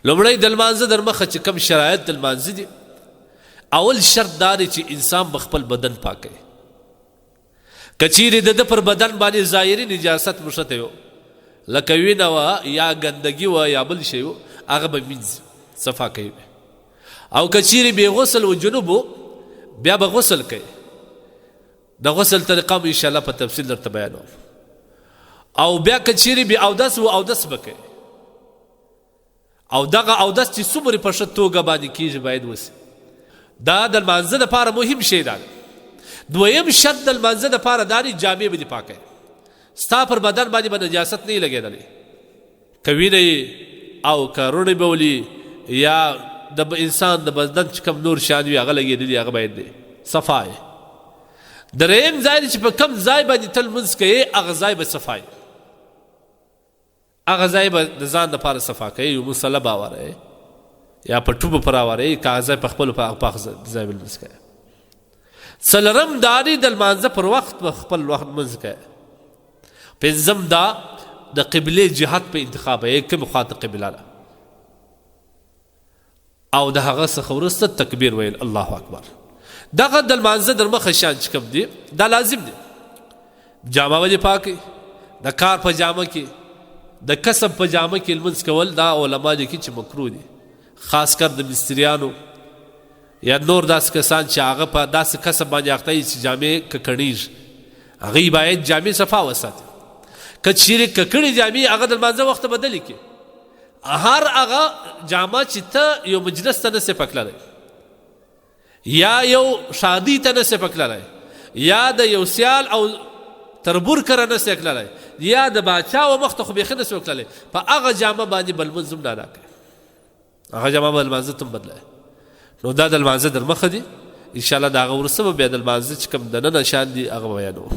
لومړی د لمانځه در مخه چې کوم شرایط د لمانځه دي اول شرط دا دی چې انسان به خپل بدن پاکوي که چیرې د ده پر بدن باندې ظاهري نجاست مشته یو لکه وینه وه یا ګندګي وه یا بل شی و هغه به مینځي صفا کوي او که چیرې بې غسل و جنوب و بیا به غسل کوي د غسل طریقه م انشاءالله په تفصیل درته بیانوم او بیا که چیرې بې اودس و اودس به کوي او دغه اودس چې څومره په ښه توګه باندې کېږي باید وسي دا د لمانځه دپاره مهم شی دا دویم شرط د لمانځه دپاره دا دی جامې به دې پاکوي ستا پر بدن باندې به نجاست نه وي لګېدلی که وینه او که روڼې به ولي یا د انسان د بدن چې کوم نور شیان وي هغه لګېدلي هغه باید دی صفا یې درېیم ځای دی چې په کوم ځای باندې ته لمونځ کوې هغه ځای به صفا یې هغه ځای به د ځان دپاره صفا کوي یو مصله به اواروئ یا په ټوبه پر اواروئ که هغه ځای په خپلو پاک ځای به لمونځ کوي څلورم دا دی د لمانځه پر وخت په خپل وخت لمونځ کوي پنځم دا د قبلې جهت په انتخاب یې کوم خواته قبله ده او د هغه څخه وروسته تکبیر ویل الله اکبر دغه د لمانځه در مخه شیان چې کوم دي دا لازم دي جامه به دې پاکوي د کار په جامه کې د کسب په جامه کې لمونځ کول دا علما لیکي چې مکروه دي خاص کر د مستریانو یا نور داسې کسان چې هغه په داسې کسب باندې اخته وي چې جامې ککړېږي هغوی باید جامې صفا وساتي که چیرې ککړې جامې هغه د لمانځه وخته بدلې کړي هر هغه جامه چې ته یو مجلس ته نسې پکللی یا یو شادي ته نسې پکللی یا د یو سیال او تربور کره نسې کللی یا د باچا و مخ ته خو بیخي نسې وکللی په هغه جامه باندې به لمونځ هم نه ادا کوي هغه جامه به لمانځه ته هم بدلوي نو دا د لمانځه در مخه دي انشاءالله د هغه وروسته به بیا د لمانځه چې کوم دننه شیان دي هغه به بیانوو